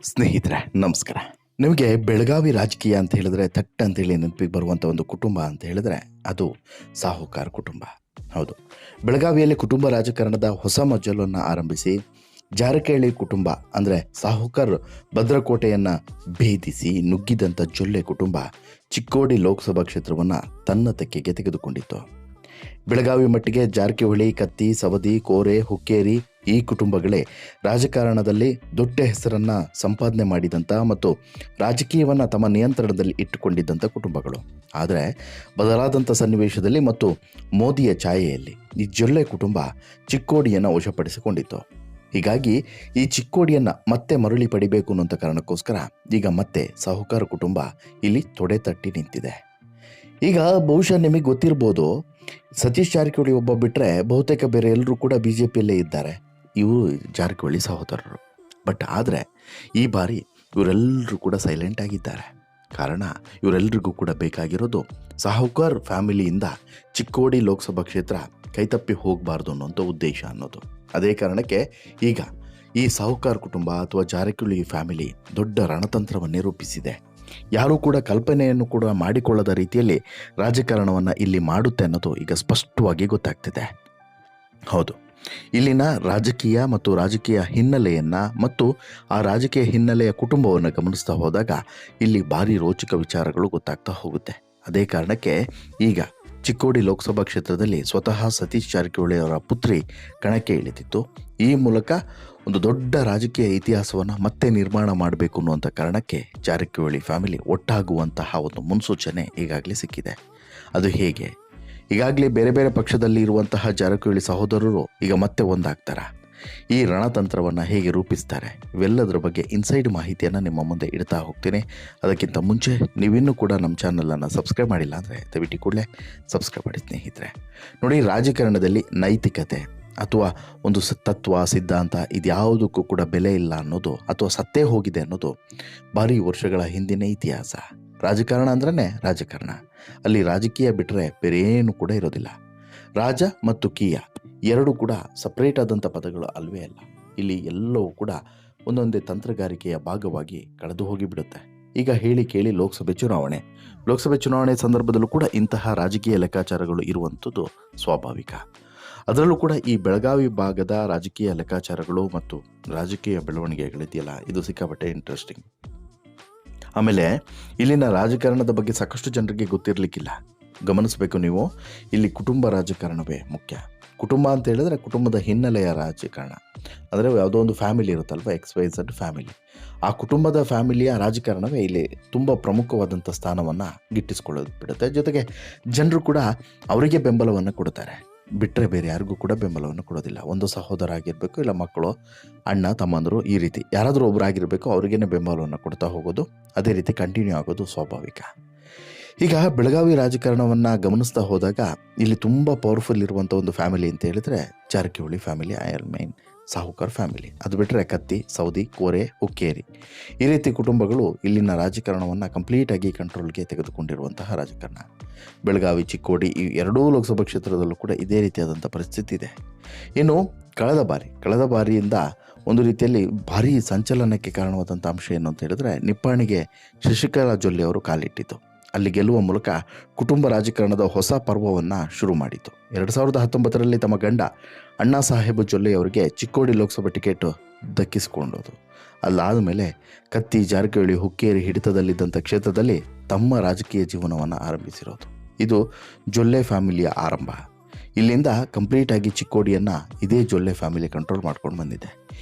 ಸ್ನೇಹಿತರೆ ನಮಸ್ಕಾರ. ನಿಮಗೆ ಬೆಳಗಾವಿ ರಾಜಕೀಯ ಅಂತ ಹೇಳಿದ್ರೆ ಥಟ್ ಅಂತೇಳಿ ನೆನಪಿಗೆ ಬರುವಂಥ ಒಂದು ಕುಟುಂಬ ಅಂತ ಹೇಳಿದ್ರೆ ಅದು ಸಾಹುಕಾರ್ ಕುಟುಂಬ. ಹೌದು, ಬೆಳಗಾವಿಯಲ್ಲಿ ಕುಟುಂಬ ರಾಜಕಾರಣದ ಹೊಸ ಮಜಲನ್ನು ಆರಂಭಿಸಿ ಜಾರಕಿಹೊಳಿ ಕುಟುಂಬ ಅಂದರೆ ಸಾಹುಕಾರ್ ಭದ್ರಕೋಟೆಯನ್ನು ಭೇದಿಸಿ ನುಗ್ಗಿದಂಥ ಜೊಲ್ಲೆ ಕುಟುಂಬ ಚಿಕ್ಕೋಡಿ ಲೋಕಸಭಾ ಕ್ಷೇತ್ರವನ್ನು ತನ್ನ ತೆಕ್ಕೆಗೆ ತೆಗೆದುಕೊಂಡಿತ್ತು. ಬೆಳಗಾವಿ ಮಟ್ಟಿಗೆ ಜಾರಕಿಹೊಳಿ, ಕತ್ತಿ, ಸವದಿ, ಕೋರೆ, ಹುಕ್ಕೇರಿ ಈ ಕುಟುಂಬಗಳೇ ರಾಜಕಾರಣದಲ್ಲಿ ದೊಡ್ಡ ಹೆಸರನ್ನು ಸಂಪಾದನೆ ಮಾಡಿದಂಥ ಮತ್ತು ರಾಜಕೀಯವನ್ನು ತಮ್ಮ ನಿಯಂತ್ರಣದಲ್ಲಿ ಇಟ್ಟುಕೊಂಡಿದ್ದಂಥ ಕುಟುಂಬಗಳು. ಆದರೆ ಬದಲಾದಂಥ ಸನ್ನಿವೇಶದಲ್ಲಿ ಮತ್ತು ಮೋದಿಯ ಛಾಯೆಯಲ್ಲಿ ಈ ಜೊಲ್ಲೆ ಕುಟುಂಬ ಚಿಕ್ಕೋಡಿಯನ್ನು ವಶಪಡಿಸಿಕೊಂಡಿತ್ತು. ಹೀಗಾಗಿ ಈ ಚಿಕ್ಕೋಡಿಯನ್ನು ಮತ್ತೆ ಮರಳಿ ಪಡಿಬೇಕು ಅನ್ನೋಂಥ ಕಾರಣಕ್ಕೋಸ್ಕರ ಈಗ ಮತ್ತೆ ಸಾಹುಕಾರ ಕುಟುಂಬ ಇಲ್ಲಿ ತೊಡೆ ತಟ್ಟಿ ನಿಂತಿದೆ. ಈಗ ಬಹುಶಃ ನಿಮಗೆ ಗೊತ್ತಿರ್ಬೋದು, ಸತೀಶ್ ಜಾರಕಿಹೊಳಿ ಒಬ್ಬ ಬಿಟ್ಟರೆ ಬಹುತೇಕ ಬೇರೆ ಎಲ್ಲರೂ ಕೂಡ ಬಿ ಜೆ ಪಿಯಲ್ಲೇ ಇದ್ದಾರೆ. ಇವರು ಜಾರಕಿಹೊಳಿ ಸಹೋದರರು. ಬಟ್ ಆದರೆ ಈ ಬಾರಿ ಇವರೆಲ್ಲರೂ ಕೂಡ ಸೈಲೆಂಟ್ ಆಗಿದ್ದಾರೆ. ಕಾರಣ ಇವರೆಲ್ಲರಿಗೂ ಕೂಡ ಬೇಕಾಗಿರೋದು ಸಾಹುಕಾರ್ ಫ್ಯಾಮಿಲಿಯಿಂದ ಚಿಕ್ಕೋಡಿ ಲೋಕಸಭಾ ಕ್ಷೇತ್ರ ಕೈತಪ್ಪಿ ಹೋಗಬಾರ್ದು ಅನ್ನೋಂಥ ಉದ್ದೇಶ ಅನ್ನೋದು. ಅದೇ ಕಾರಣಕ್ಕೆ ಈಗ ಈ ಸಾಹುಕಾರ್ ಕುಟುಂಬ ಅಥವಾ ಜಾರಕಿಹೊಳಿ ಫ್ಯಾಮಿಲಿ ದೊಡ್ಡ ರಣತಂತ್ರವನ್ನೇ ರೂಪಿಸಿದೆ. ಯಾರೂ ಕೂಡ ಕಲ್ಪನೆಯನ್ನು ಕೂಡ ಮಾಡಿಕೊಳ್ಳದ ರೀತಿಯಲ್ಲಿ ರಾಜಕಾರಣವನ್ನು ಇಲ್ಲಿ ಮಾಡುತ್ತೆ ಅನ್ನೋದು ಈಗ ಸ್ಪಷ್ಟವಾಗಿ ಗೊತ್ತಾಗ್ತಿದೆ. ಹೌದು, ಇಲ್ಲಿನ ರಾಜಕೀಯ ಮತ್ತು ರಾಜಕೀಯ ಹಿನ್ನೆಲೆಯನ್ನು ಮತ್ತು ಆ ರಾಜಕೀಯ ಹಿನ್ನೆಲೆಯ ಕುಟುಂಬವನ್ನು ಗಮನಿಸ್ತಾ ಹೋದಾಗ ಇಲ್ಲಿ ಭಾರಿ ರೋಚಕ ವಿಚಾರಗಳು ಗೊತ್ತಾಗ್ತಾ ಹೋಗುತ್ತೆ. ಅದೇ ಕಾರಣಕ್ಕೆ ಈಗ ಚಿಕ್ಕೋಡಿ ಲೋಕಸಭಾ ಕ್ಷೇತ್ರದಲ್ಲಿ ಸ್ವತಃ ಸತೀಶ್ ಜಾರಕಿಹೊಳಿ ಅವರ ಪುತ್ರಿ ಕಣಕ್ಕೆ ಇಳಿದಿತ್ತು. ಈ ಮೂಲಕ ಒಂದು ದೊಡ್ಡ ರಾಜಕೀಯ ಇತಿಹಾಸವನ್ನು ಮತ್ತೆ ನಿರ್ಮಾಣ ಮಾಡಬೇಕು ಅನ್ನುವಂಥ ಕಾರಣಕ್ಕೆ ಜಾರಕಿಹೊಳಿ ಫ್ಯಾಮಿಲಿ ಒಟ್ಟಾಗುವಂತಹ ಒಂದು ಮುನ್ಸೂಚನೆ ಈಗಾಗಲೇ ಸಿಕ್ಕಿದೆ. ಅದು ಹೇಗೆ? ಈಗಾಗಲೇ ಬೇರೆ ಬೇರೆ ಪಕ್ಷದಲ್ಲಿ ಇರುವಂತಹ ಜಾರಕಿಹೊಳಿ ಸಹೋದರರು ಈಗ ಮತ್ತೆ ಒಂದಾಗ್ತಾರೆ. ಈ ರಣತಂತ್ರವನ್ನು ಹೇಗೆ ರೂಪಿಸ್ತಾರೆ, ಇವೆಲ್ಲದರ ಬಗ್ಗೆ ಇನ್ಸೈಡ್ ಮಾಹಿತಿಯನ್ನು ನಿಮ್ಮ ಮುಂದೆ ಇಡ್ತಾ ಹೋಗ್ತೀನಿ. ಅದಕ್ಕಿಂತ ಮುಂಚೆ ನೀವಿನ್ನೂ ಕೂಡ ನಮ್ಮ ಚಾನಲನ್ನು ಸಬ್ಸ್ಕ್ರೈಬ್ ಮಾಡಿಲ್ಲ ಅಂದರೆ ದಯವಿಟ್ಟು ಕೂಡಲೇ ಸಬ್ಸ್ಕ್ರೈಬ್ ಮಾಡಿ ಸ್ನೇಹಿತರೆ. ನೋಡಿ, ರಾಜಕಾರಣದಲ್ಲಿ ನೈತಿಕತೆ ಅಥವಾ ಒಂದು ತತ್ವ, ಸಿದ್ಧಾಂತ ಇದ್ಯಾವುದಕ್ಕೂ ಕೂಡ ಬೆಲೆ ಇಲ್ಲ ಅನ್ನೋದು ಅಥವಾ ಸತ್ತೇ ಹೋಗಿದೆ ಅನ್ನೋದು ಭಾರಿ ವರ್ಷಗಳ ಹಿಂದಿನ ಇತಿಹಾಸ. ರಾಜಕಾರಣ ಅಂದ್ರೇ ರಾಜಕಾರಣ, ಅಲ್ಲಿ ರಾಜಕೀಯ ಬಿಟ್ಟರೆ ಬೇರೆ ಏನು ಕೂಡ ಇರೋದಿಲ್ಲ. ರಾಜ ಮತ್ತು ಕೀಯ ಎರಡೂ ಕೂಡ ಸಪ್ರೇಟ್ ಆದಂಥ ಪದಗಳು ಅಲ್ವೇ ಅಲ್ಲ. ಇಲ್ಲಿ ಎಲ್ಲವೂ ಕೂಡ ಒಂದೊಂದೇ ತಂತ್ರಗಾರಿಕೆಯ ಭಾಗವಾಗಿ ಕಳೆದು ಹೋಗಿಬಿಡುತ್ತೆ. ಈಗ ಹೇಳಿ ಕೇಳಿ ಲೋಕಸಭೆ ಚುನಾವಣೆ ಸಂದರ್ಭದಲ್ಲೂ ಕೂಡ ಇಂತಹ ರಾಜಕೀಯ ಲೆಕ್ಕಾಚಾರಗಳು ಇರುವಂಥದ್ದು ಸ್ವಾಭಾವಿಕ. ಅದರಲ್ಲೂ ಕೂಡ ಈ ಬೆಳಗಾವಿ ಭಾಗದ ರಾಜಕೀಯ ಲೆಕ್ಕಾಚಾರಗಳು ಮತ್ತು ರಾಜಕೀಯ ಬೆಳವಣಿಗೆಗಳಿದೆಯಲ್ಲ, ಇದು ಸಿಕ್ಕಾಪಟ್ಟೆ ಇಂಟ್ರೆಸ್ಟಿಂಗ್. ಆಮೇಲೆ ಇಲ್ಲಿನ ರಾಜಕಾರಣದ ಬಗ್ಗೆ ಸಾಕಷ್ಟು ಜನರಿಗೆ ಗೊತ್ತಿರಲಿಕ್ಕಿಲ್ಲ. ಗಮನಿಸಬೇಕು ನೀವು, ಇಲ್ಲಿ ಕುಟುಂಬ ರಾಜಕಾರಣವೇ ಮುಖ್ಯ. ಕುಟುಂಬ ಅಂತ ಹೇಳಿದ್ರೆ ಕುಟುಂಬದ ಹಿನ್ನೆಲೆಯ ರಾಜಕಾರಣ. ಅಂದರೆ ಯಾವುದೋ ಒಂದು ಫ್ಯಾಮಿಲಿ ಇರುತ್ತಲ್ವ, XYZ ಫ್ಯಾಮಿಲಿ, ಆ ಕುಟುಂಬದ ಫ್ಯಾಮಿಲಿಯ ರಾಜಕಾರಣವೇ ಇಲ್ಲಿ ತುಂಬ ಪ್ರಮುಖವಾದಂಥ ಸ್ಥಾನವನ್ನು ಗಿಟ್ಟಿಸ್ಕೊಳ್ಳೋದು ಬಿಡುತ್ತೆ. ಜೊತೆಗೆ ಜನರು ಕೂಡ ಅವರಿಗೆ ಬೆಂಬಲವನ್ನು ಕೊಡ್ತಾರೆ. ಬಿಟ್ಟರೆ ಬೇರೆ ಯಾರಿಗೂ ಕೂಡ ಬೆಂಬಲವನ್ನು ಕೊಡೋದಿಲ್ಲ. ಒಂದು ಸಹೋದರ ಆಗಿರಬೇಕು, ಇಲ್ಲ ಮಕ್ಕಳು, ಅಣ್ಣ, ತಮ್ಮಂದರು, ಈ ರೀತಿ ಯಾರಾದರೂ ಒಬ್ಬರಾಗಿರಬೇಕು, ಅವ್ರಿಗೇನೆ ಬೆಂಬಲವನ್ನು ಕೊಡ್ತಾ ಹೋಗೋದು, ಅದೇ ರೀತಿ ಕಂಟಿನ್ಯೂ ಆಗೋದು ಸ್ವಾಭಾವಿಕ. ಈಗ ಬೆಳಗಾವಿ ರಾಜಕಾರಣವನ್ನು ಗಮನಿಸ್ತಾ ಹೋದಾಗ ಇಲ್ಲಿ ತುಂಬ ಪವರ್ಫುಲ್ ಇರುವಂಥ ಒಂದು ಫ್ಯಾಮಿಲಿ ಅಂತ ಹೇಳಿದ್ರೆ ಜಾರಕಿಹೊಳಿ ಫ್ಯಾಮಿಲಿ, ಮೈನ್ ಸಾಹುಕಾರ್ ಫ್ಯಾಮಿಲಿ. ಅದು ಬಿಟ್ಟರೆ ಕತ್ತಿ, ಸವದಿ, ಕೋರೆ, ಹುಕ್ಕೇರಿ ಈ ರೀತಿ ಕುಟುಂಬಗಳು ಇಲ್ಲಿನ ರಾಜಕಾರಣವನ್ನು ಕಂಪ್ಲೀಟಾಗಿ ಕಂಟ್ರೋಲ್ಗೆ ತೆಗೆದುಕೊಂಡಿರುವಂತಹ ರಾಜಕಾರಣ. ಬೆಳಗಾವಿ, ಚಿಕ್ಕೋಡಿ ಈ ಎರಡೂ ಲೋಕಸಭಾ ಕ್ಷೇತ್ರದಲ್ಲೂ ಕೂಡ ಇದೇ ರೀತಿಯಾದಂಥ ಪರಿಸ್ಥಿತಿ ಇದೆ. ಇನ್ನು ಕಳೆದ ಬಾರಿಯಿಂದ ಒಂದು ರೀತಿಯಲ್ಲಿ ಭಾರೀ ಸಂಚಲನಕ್ಕೆ ಕಾರಣವಾದಂಥ ಅಂಶ ಏನು ಅಂತ ಹೇಳಿದ್ರೆ ನಿಪ್ಪಾಣಿಗೆ ಶಶಿಕಲಾ ಜೊಲ್ಲೆ ಅವರು ಕಾಲಿಟ್ಟಿದ್ದು. ಅಲ್ಲಿ ಗೆಲ್ಲುವ ಮೂಲಕ ಕುಟುಂಬ ರಾಜಕಾರಣದ ಹೊಸ ಪರ್ವವನ್ನು ಶುರು ಮಾಡಿತು. 2019ರಲ್ಲಿ ತಮ್ಮ ಗಂಡ ಅಣ್ಣಾ ಸಾಹೇಬ್ ಜೊಲ್ಲೆ ಅವರಿಗೆ ಚಿಕ್ಕೋಡಿ ಲೋಕಸಭಾ ಟಿಕೆಟ್ ದಕ್ಕಿಸಿಕೊಂಡೋದು. ಅಲ್ಲಾದ ಮೇಲೆ ಕತ್ತಿ, ಜಾರಕಿಹೊಳಿ, ಹುಕ್ಕೇರಿ ಹಿಡಿತದಲ್ಲಿದ್ದಂಥ ಕ್ಷೇತ್ರದಲ್ಲಿ ತಮ್ಮ ರಾಜಕೀಯ ಜೀವನವನ್ನು ಆರಂಭಿಸಿರೋದು. ಇದು ಜೊಲ್ಲೆ ಫ್ಯಾಮಿಲಿಯ ಆರಂಭ. ಇಲ್ಲಿಂದ ಕಂಪ್ಲೀಟಾಗಿ ಚಿಕ್ಕೋಡಿಯನ್ನು ಇದೇ ಜೊಲ್ಲೆ ಫ್ಯಾಮಿಲಿ ಕಂಟ್ರೋಲ್ ಮಾಡ್ಕೊಂಡು ಬಂದಿದೆ.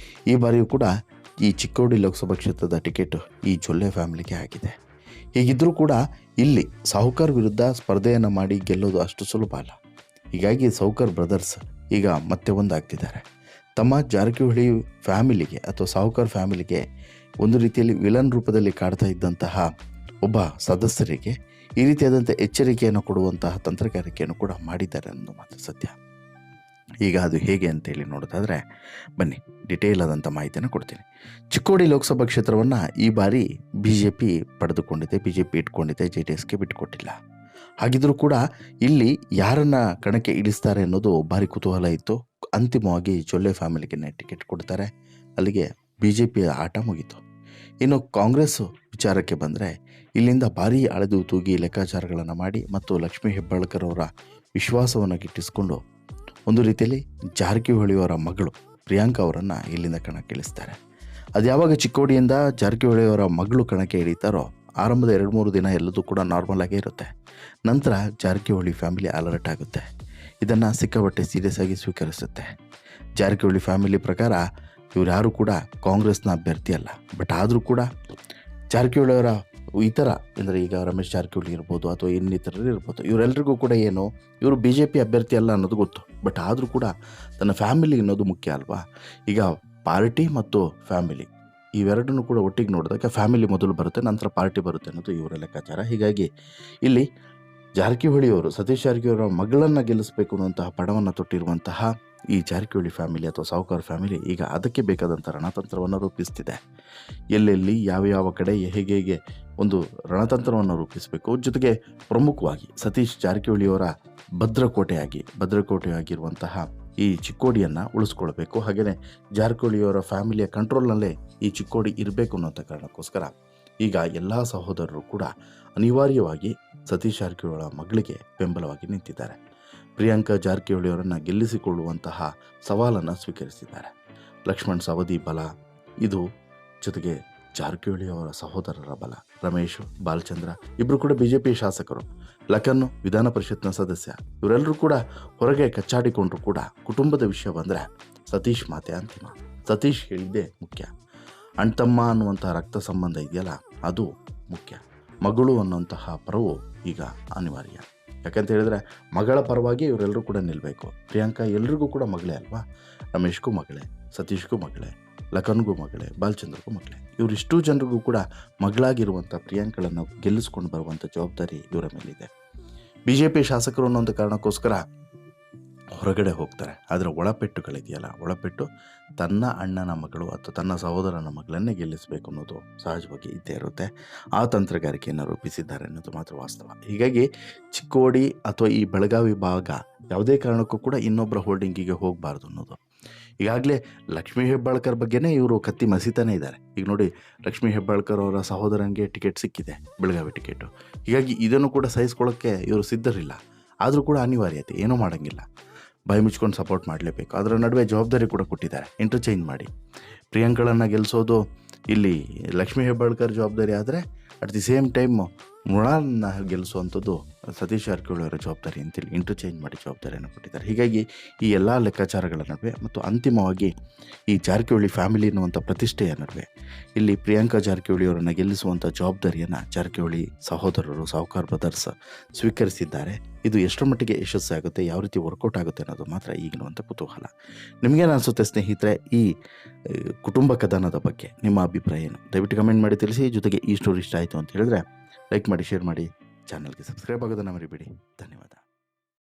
ಈ ಬಾರಿಯೂ ಕೂಡ ಈ ಚಿಕ್ಕೋಡಿ ಲೋಕಸಭಾ ಕ್ಷೇತ್ರದ ಟಿಕೆಟ್ ಈ ಜೊಲ್ಲೆ ಫ್ಯಾಮಿಲಿಗೆ ಆಗಿದೆ. ಹೀಗಿದ್ದರೂ ಕೂಡ ಇಲ್ಲಿ ಸಾಹುಕಾರ್ ವಿರುದ್ಧ ಸ್ಪರ್ಧೆಯನ್ನು ಮಾಡಿ ಗೆಲ್ಲೋದು ಅಷ್ಟು ಸುಲಭ ಅಲ್ಲ. ಹೀಗಾಗಿ ಸಾಹುಕಾರ್ ಬ್ರದರ್ಸ್ ಈಗ ಮತ್ತೆ ಒಂದಾಗ್ತಿದ್ದಾರೆ. ತಮ್ಮ ಜಾರಕಿಹೊಳಿ ಫ್ಯಾಮಿಲಿಗೆ ಅಥವಾ ಸಾಹುಕಾರ್ ಫ್ಯಾಮಿಲಿಗೆ ಒಂದು ರೀತಿಯಲ್ಲಿ ವಿಲನ್ ರೂಪದಲ್ಲಿ ಕಾಡ್ತಾ ಇದ್ದಂತಹ ಒಬ್ಬ ಸದಸ್ಯರಿಗೆ ಈ ರೀತಿಯಾದಂಥ ಎಚ್ಚರಿಕೆಯನ್ನು ಕೊಡುವಂತಹ ತಂತ್ರಗಾರಿಕೆಯನ್ನು ಕೂಡ ಮಾಡಿದ್ದಾರೆ ಅನ್ನೋದು ಮಾತ್ರ ಸತ್ಯ. ಈಗ ಅದು ಹೇಗೆ ಅಂತೇಳಿ ನೋಡೋದಾದರೆ ಬನ್ನಿ, ಡಿಟೇಲ್ ಆದಂಥ ಮಾಹಿತಿಯನ್ನು ಕೊಡ್ತೀನಿ. ಚಿಕ್ಕೋಡಿ ಲೋಕಸಭಾ ಕ್ಷೇತ್ರವನ್ನು ಈ ಬಾರಿ BJP ಪಡೆದುಕೊಂಡಿದೆ, BJP ಇಟ್ಕೊಂಡಿದೆ, JDSಗೆ ಬಿಟ್ಟುಕೊಟ್ಟಿಲ್ಲ. ಹಾಗಿದ್ರೂ ಕೂಡ ಇಲ್ಲಿ ಯಾರನ್ನು ಕಣಕ್ಕೆ ಇಳಿಸ್ತಾರೆ ಅನ್ನೋದು ಭಾರಿ ಕುತೂಹಲ ಇತ್ತು. ಅಂತಿಮವಾಗಿ ಜೊಲ್ಲೆ ಫ್ಯಾಮಿಲಿಗೆ ಟಿಕೆಟ್ ಕೊಡ್ತಾರೆ. ಅಲ್ಲಿಗೆ BJP ಆಟ ಮುಗೀತು. ಇನ್ನು ಕಾಂಗ್ರೆಸ್ ವಿಚಾರಕ್ಕೆ ಬಂದರೆ ಇಲ್ಲಿಂದ ಭಾರೀ ಅಳೆದು ತೂಗಿ ಲೆಕ್ಕಾಚಾರಗಳನ್ನು ಮಾಡಿ ಮತ್ತು ಲಕ್ಷ್ಮೀ ಹೆಬ್ಬಾಳ್ಕರ್ ಅವರ ವಿಶ್ವಾಸವನ್ನು ಗಿಟ್ಟಿಸಿಕೊಂಡು ಒಂದು ರೀತಿಯಲ್ಲಿ ಜಾರಕಿಹೊಳಿಯವರ ಮಗಳು ಪ್ರಿಯಾಂಕಾ ಅವರನ್ನು ಇಲ್ಲಿಂದ ಕಣಕ್ಕಿಳಿಸ್ತಾರೆ. ಅದು ಯಾವಾಗ ಚಿಕ್ಕೋಡಿಯಿಂದ ಜಾರಕಿಹೊಳಿಯವರ ಮಗಳು ಕಣಕ್ಕೆ ಇಳಿತಾರೋ ಆರಂಭದ 2-3 ದಿನ ಎಲ್ಲದೂ ಕೂಡ ನಾರ್ಮಲ್ ಆಗೇ ಇರುತ್ತೆ. ನಂತರ ಜಾರಕಿಹೊಳಿ ಫ್ಯಾಮಿಲಿ ಅಲರ್ಟ್ ಆಗುತ್ತೆ. ಇದನ್ನು ಸಿಕ್ಕಾಪಟ್ಟೆ ಸೀರಿಯಸ್ ಆಗಿ ಸ್ವೀಕರಿಸುತ್ತೆ. ಜಾರಕಿಹೊಳಿ ಫ್ಯಾಮಿಲಿ ಪ್ರಕಾರ ಇವ್ರು ಯಾರೂ ಕೂಡ ಕಾಂಗ್ರೆಸ್ನ ಅಭ್ಯರ್ಥಿ ಅಲ್ಲ. ಬಟ್ ಆದರೂ ಕೂಡ ಜಾರಕಿಹೊಳಿಯವರ ಇತರ ಅಂದರೆ ಈಗ ರಮೇಶ್ ಜಾರಕಿಹೊಳಿ ಇರ್ಬೋದು ಅಥವಾ ಇನ್ನಿತರರು ಇರ್ಬೋದು, ಇವರೆಲ್ಲರಿಗೂ ಕೂಡ ಏನು ಇವರು BJP ಅಭ್ಯರ್ಥಿ ಅಲ್ಲ ಅನ್ನೋದು ಗೊತ್ತು. ಬಟ್ ಆದರೂ ಕೂಡ ತನ್ನ ಫ್ಯಾಮಿಲಿ ಅನ್ನೋದು ಮುಖ್ಯ ಅಲ್ವಾ. ಈಗ ಪಾರ್ಟಿ ಮತ್ತು ಫ್ಯಾಮಿಲಿ ಇವೆರಡನ್ನೂ ಕೂಡ ಒಟ್ಟಿಗೆ ನೋಡಿದಾಗ ಫ್ಯಾಮಿಲಿ ಮೊದಲು ಬರುತ್ತೆ, ನಂತರ ಪಾರ್ಟಿ ಬರುತ್ತೆ ಅನ್ನೋದು ಇವರ ಲೆಕ್ಕಾಚಾರ. ಹೀಗಾಗಿ ಇಲ್ಲಿ ಜಾರಕಿಹೊಳಿಯವರು ಸತೀಶ್ ಜಾರಕಿಹೊಳಿ ಅವರ ಮಗಳನ್ನು ಗೆಲ್ಲಿಸಬೇಕು ಅನ್ನುವಂತಹ ಪಣವನ್ನು ತೊಟ್ಟಿರುವಂತಹ ಈ ಜಾರಕಿಹೊಳಿ ಫ್ಯಾಮಿಲಿ ಅಥವಾ ಸಾಹುಕಾರ್ ಫ್ಯಾಮಿಲಿ ಈಗ ಅದಕ್ಕೆ ಬೇಕಾದಂಥ ರಣತಂತ್ರವನ್ನು ರೂಪಿಸ್ತಿದೆ. ಎಲ್ಲೆಲ್ಲಿ ಯಾವ ಕಡೆ ಹೇಗೆ ಒಂದು ರಣತಂತ್ರವನ್ನು ರೂಪಿಸಬೇಕು. ಜೊತೆಗೆ ಪ್ರಮುಖವಾಗಿ ಸತೀಶ್ ಜಾರಕಿಹೊಳಿಯವರ ಭದ್ರಕೋಟೆಯಾಗಿರುವಂತಹ ಈ ಚಿಕ್ಕೋಡಿಯನ್ನು ಉಳಿಸ್ಕೊಳ್ಬೇಕು. ಹಾಗೆಯೇ ಜಾರಕಿಹೊಳಿಯವರ ಫ್ಯಾಮಿಲಿಯ ಕಂಟ್ರೋಲ್ನಲ್ಲೇ ಈ ಚಿಕ್ಕೋಡಿ ಇರಬೇಕು ಅನ್ನೋಂಥ ಕಾರಣಕ್ಕೋಸ್ಕರ ಈಗ ಎಲ್ಲ ಸಹೋದರರು ಕೂಡ ಅನಿವಾರ್ಯವಾಗಿ ಸತೀಶ್ ಜಾರಕಿಹೊಳಿ ಮಗಳಿಗೆ ಬೆಂಬಲವಾಗಿ ನಿಂತಿದ್ದಾರೆ. ಪ್ರಿಯಾಂಕಾ ಜಾರಕಿಹೊಳಿಯವರನ್ನು ಗೆಲ್ಲಿಸಿಕೊಳ್ಳುವಂತಹ ಸವಾಲನ್ನು ಸ್ವೀಕರಿಸಿದ್ದಾರೆ. ಲಕ್ಷ್ಮಣ್ ಸವದಿ ಬಲ ಇದು, ಜೊತೆಗೆ ಜಾರಕಿಹೊಳಿಯವರ ಸಹೋದರರ ಬಲ ರಮೇಶ್, ಬಾಲಚಂದ್ರ ಇಬ್ಬರು ಕೂಡ BJP ಶಾಸಕರು, ಲಖನ್ ವಿಧಾನ ಪರಿಷತ್ನ ಸದಸ್ಯ, ಇವರೆಲ್ಲರೂ ಕೂಡ ಹೊರಗೆ ಕಚ್ಚಾಡಿಕೊಂಡ್ರು ಕೂಡ ಕುಟುಂಬದ ವಿಷಯ ಬಂದರೆ ಸತೀಶ್ ಮಾತೆ ಅಂತಿಮ. ಸತೀಶ್ ಹೇಳಿದ್ದೇ ಮುಖ್ಯ. ಅಣ್ತಮ್ಮ ಅನ್ನುವಂಥ ರಕ್ತ ಸಂಬಂಧ ಇದೆಯಲ್ಲ ಅದು ಮುಖ್ಯ. ಮಗಳು ಅನ್ನುವಂತಹ ಪರವು ಈಗ ಅನಿವಾರ್ಯ. ಯಾಕಂತ ಹೇಳಿದ್ರೆ ಮಗಳ ಪರವಾಗಿ ಇವರೆಲ್ಲರೂ ಕೂಡ ನಿಲ್ಲಬೇಕು. ಪ್ರಿಯಾಂಕಾ ಎಲ್ರಿಗೂ ಕೂಡ ಮಗಳೇ ಅಲ್ವಾ. ರಮೇಶ್ಗೂ ಮಗಳೇ, ಸತೀಶ್ಗೂ ಮಗಳೇ, ಲಖನ್ಗೂ ಮಗಳೇ, ಬಾಲಚಂದ್ರಗೂ ಮಗಳೇ. ಇವರಿಷ್ಟೂ ಜನರಿಗೂ ಕೂಡ ಮಗಳಾಗಿರುವಂಥ ಪ್ರಿಯಾಂಕಳನ್ನು ಗೆಲ್ಲಿಸ್ಕೊಂಡು ಬರುವಂಥ ಜವಾಬ್ದಾರಿ ಇವರ ಮೇಲಿದೆ. BJP ಶಾಸಕರು ಅನ್ನೋಂಥ ಕಾರಣಕ್ಕೋಸ್ಕರ ಹೊರಗಡೆ ಹೋಗ್ತಾರೆ. ಆದರೆ ಒಳಪೆಟ್ಟುಗಳಿದೆಯಲ್ಲ, ಒಳಪೆಟ್ಟು ತನ್ನ ಅಣ್ಣನ ಮಗಳು ಅಥವಾ ತನ್ನ ಸಹೋದರನ ಮಗಳನ್ನೇ ಗೆಲ್ಲಿಸಬೇಕು ಅನ್ನೋದು ಸಹಜವಾಗಿ ಇದ್ದೇ ಇರುತ್ತೆ. ಆ ತಂತ್ರಗಾರಿಕೆಯನ್ನು ರೂಪಿಸಿದ್ದಾರೆ ಅನ್ನೋದು ಮಾತ್ರ ವಾಸ್ತವ. ಹೀಗಾಗಿ ಚಿಕ್ಕೋಡಿ ಅಥವಾ ಈ ಬೆಳಗಾವಿ ಭಾಗ ಯಾವುದೇ ಕಾರಣಕ್ಕೂ ಕೂಡ ಇನ್ನೊಬ್ಬರ ಹೋಲ್ಡಿಂಗಿಗೆ ಹೋಗಬಾರ್ದು ಅನ್ನೋದು. ಈಗಾಗಲೇ ಲಕ್ಷ್ಮೀ ಹೆಬ್ಬಾಳ್ಕರ್ ಬಗ್ಗೆನೇ ಇವರು ಕತ್ತಿ ಮಸೀತಾನೇ ಇದ್ದಾರೆ. ಈಗ ನೋಡಿ, ಲಕ್ಷ್ಮೀ ಹೆಬ್ಬಾಳ್ಕರ್ ಅವರ ಸಹೋದರನಿಗೆ ಟಿಕೆಟ್ ಸಿಕ್ಕಿದೆ, ಬೆಳಗಾವಿ ಟಿಕೆಟು. ಹೀಗಾಗಿ ಇದನ್ನು ಕೂಡ ಸಹಿಸ್ಕೊಳ್ಳೋಕ್ಕೆ ಇವರು ಸಿದ್ಧರಿಲ್ಲ. ಆದರೂ ಕೂಡ ಅನಿವಾರ್ಯತೆ, ಏನೂ ಮಾಡೋಂಗಿಲ್ಲ, ಬಾಯಿ ಮುಚ್ಕೊಂಡು ಸಪೋರ್ಟ್ ಮಾಡಲೇಬೇಕು. ಅದರ ನಡುವೆ ಜವಾಬ್ದಾರಿ ಕೂಡ ಕೊಟ್ಟಿದ್ದಾರೆ, ಇಂಟರ್ಚೇಂಜ್ ಮಾಡಿ. ಪ್ರಿಯಾಂಕಳನ್ನು ಗೆಲ್ಲಿಸೋದು ಇಲ್ಲಿ ಲಕ್ಷ್ಮೀ ಹೆಬ್ಬಾಳ್ಕರ್ ಜವಾಬ್ದಾರಿ ಆದರೆ ಅಟ್ ದಿ ಸೇಮ್ ಟೈಮ್ ಮೃಣಾಲನ್ನ ಗೆಲ್ಲಿಸುವಂಥದ್ದು ಸತೀಶ್ ಜಾರಕಿಹೊಳಿ ಅವರ ಜವಾಬ್ದಾರಿ ಅಂತೇಳಿ ಇಂಟರ್ಚೇಂಜ್ ಮಾಡಿ ಜವಾಬ್ದಾರಿಯನ್ನು ಕೊಟ್ಟಿದ್ದಾರೆ. ಹೀಗಾಗಿ ಈ ಎಲ್ಲ ಲೆಕ್ಕಾಚಾರಗಳ ನಡುವೆ ಮತ್ತು ಅಂತಿಮವಾಗಿ ಈ ಜಾರಕಿಹೊಳಿ ಫ್ಯಾಮಿಲಿ ಅನ್ನುವಂಥ ಪ್ರತಿಷ್ಠೆಯ ನಡುವೆ ಇಲ್ಲಿ ಪ್ರಿಯಾಂಕಾ ಜಾರಕಿಹೊಳಿ ಅವರನ್ನು ಗೆಲ್ಲಿಸುವಂಥ ಜವಾಬ್ದಾರಿಯನ್ನು ಜಾರಕಿಹೊಳಿ ಸಹೋದರರು, ಸಾಹುಕಾರ್ ಬ್ರದರ್ಸ್ ಸ್ವೀಕರಿಸಿದ್ದಾರೆ. ಇದು ಎಷ್ಟರ ಮಟ್ಟಿಗೆ ಯಶಸ್ಸು ಆಗುತ್ತೆ, ಯಾವ ರೀತಿ ವರ್ಕೌಟ್ ಆಗುತ್ತೆ ಅನ್ನೋದು ಮಾತ್ರ ಈಗಿರುವಂಥ ಕುತೂಹಲ. ನಿಮಗೇನು ಅನಿಸುತ್ತೆ ಸ್ನೇಹಿತರೆ ಈ ಕುಟುಂಬ ಕದನದ ಬಗ್ಗೆ ನಿಮ್ಮ ಅಭಿಪ್ರಾಯ ಏನು? ದಯವಿಟ್ಟು ಕಮೆಂಟ್ ಮಾಡಿ ತಿಳಿಸಿ. ಜೊತೆಗೆ ಈ ಸ್ಟೋರಿ ಇಷ್ಟ ಆಯಿತು ಅಂತ ಹೇಳಿದ್ರೆ ಲೈಕ್ ಮಾಡಿ, ಶೇರ್ ಮಾಡಿ, ಚಾನಲ್ಗೆ ಸಬ್ಸ್ಕ್ರೈಬ್ ಆಗೋದನ್ನು ಮರಿಬೇಡಿ. ಧನ್ಯವಾದ.